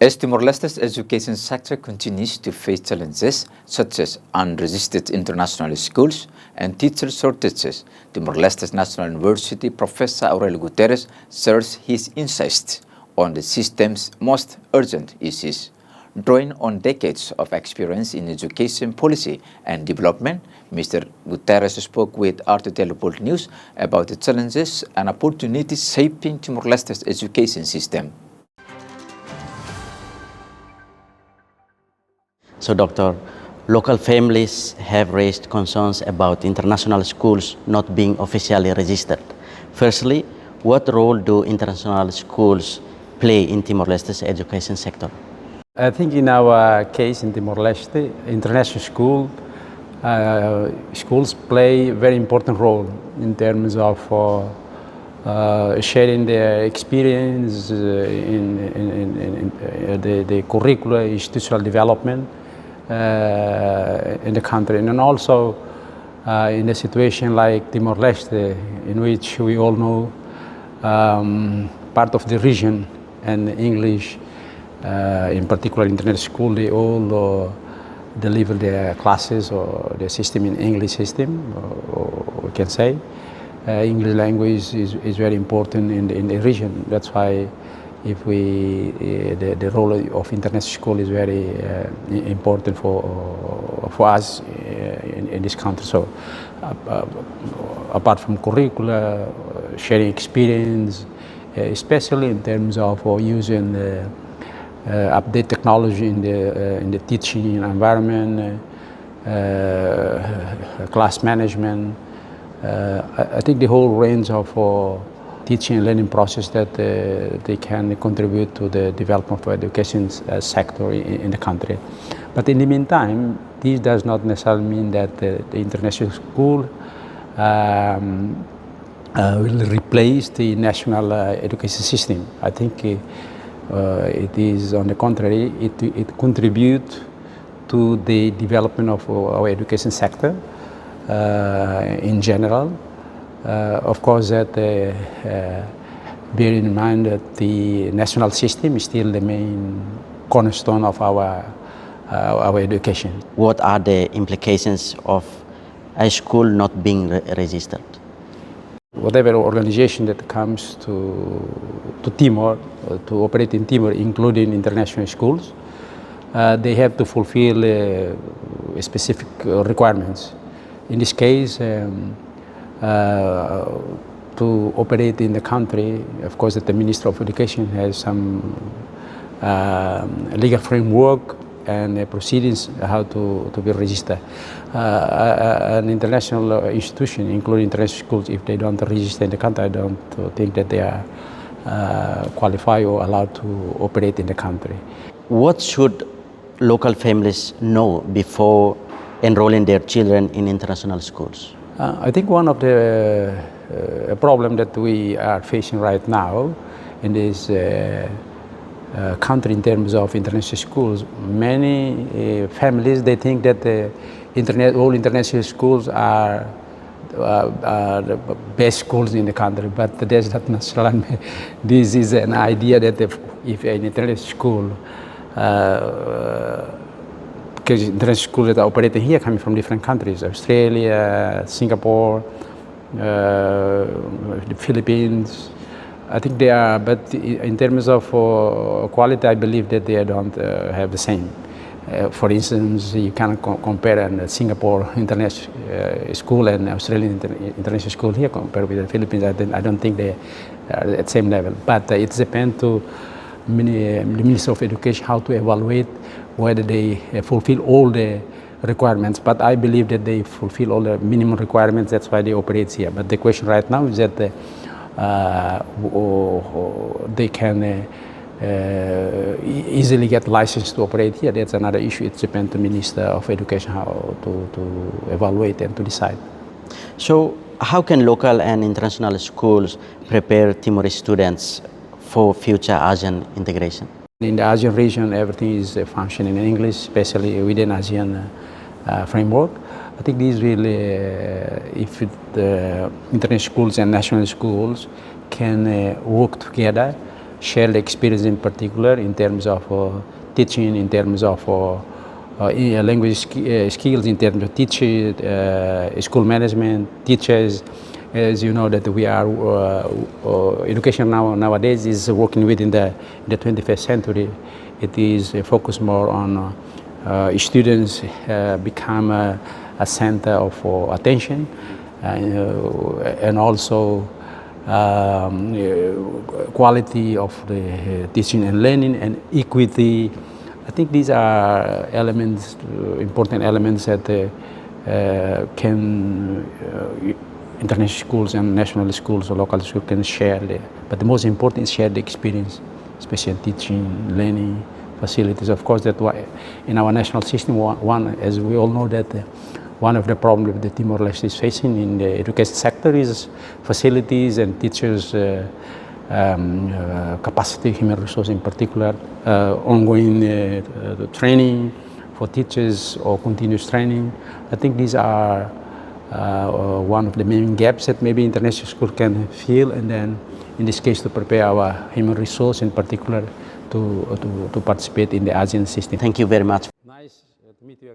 As Timor-Leste's education sector continues to face challenges such as unregistered international schools and teacher shortages, Timor-Leste's National University Professor Aurélio Guterres shares his insights on the system's most urgent issues. Drawing on decades of experience in education policy and development, Mr. Guterres spoke with RTTL News about the challenges and opportunities shaping Timor-Leste's education system. So, Doctor, local families have raised concerns about international schools not being officially registered. Firstly, what role do international schools play in Timor-Leste's education sector? I think in our case in Timor-Leste, international schools play a very important role in terms of sharing their experience in the curricular institutional development in the country, and also in a situation like Timor-Leste, in which we all know part of the region and English, in particular international school, they all deliver their classes or their system in English system, or we can say. English language is very important in the region. That's why if the role of international school is very important for us in this country. So apart from curricula, sharing experience, especially in terms of using update technology in the teaching environment, class management. I think the whole range of teaching and learning process that they can contribute to the development of education sector in the country. But in the meantime, this does not necessarily mean that the international school will replace the national education system. I think it is, on the contrary, it contributes to the development of our education sector in general. Of course, that bearing in mind that the national system is still the main cornerstone of our education. What are the implications of a school not being registered? Whatever organization that comes to Timor, to operate in Timor, including international schools, they have to fulfill specific requirements. In this case, to operate in the country, of course, that the Minister of Education has some legal framework and proceedings how to be registered. An international institution, including international schools, if they don't register in the country, I don't think that they are qualified or allowed to operate in the country. What should local families know before enrolling their children in international schools? I think one of the problem that we are facing right now in this country in terms of international schools, many families, they think that all international schools are the best schools in the country, but that's not necessarily. This is an idea that if an international school, because international schools that are operating here coming from different countries, Australia, Singapore, the Philippines, I think they are, but in terms of quality, I believe that they don't have the same. For instance, you cannot compare a Singapore international school and Australian international school here compared with the Philippines. I don't think they are at the same level. But it depends to the Minister of Education how to evaluate whether they fulfill all the requirements. But I believe that they fulfill all the minimum requirements. That's why they operate here. But the question right now is that they can easily get licensed to operate here. That's another issue. It depends on the Minister of Education how to evaluate and to decide. So how can local and international schools prepare Timorese students for future ASEAN integration? In the ASEAN region, everything is functioning in English, especially within ASEAN framework. I think this will, if the international schools and national schools can work together, share the experience in particular in terms of teaching, in terms of language skills, in terms of teaching, school management, teachers. As you know that we are, education nowadays is working within the 21st century. It is focused more on students become a center of attention, and also quality of the teaching and learning and equity. I think these are elements, important elements that can international schools and national schools or local schools can share. But the most important is share the experience, especially teaching, learning, facilities. Of course, that in our national system, one, as we all know, that one of the problems that Timor-Leste is facing in the education sector is facilities and teachers' capacity, human resource in particular, ongoing training for teachers or continuous training. I think these are one of the main gaps that maybe international school can fill, and then in this case to prepare our human resource in particular to participate in the ASEAN system. Thank you very much. Nice to meet you again.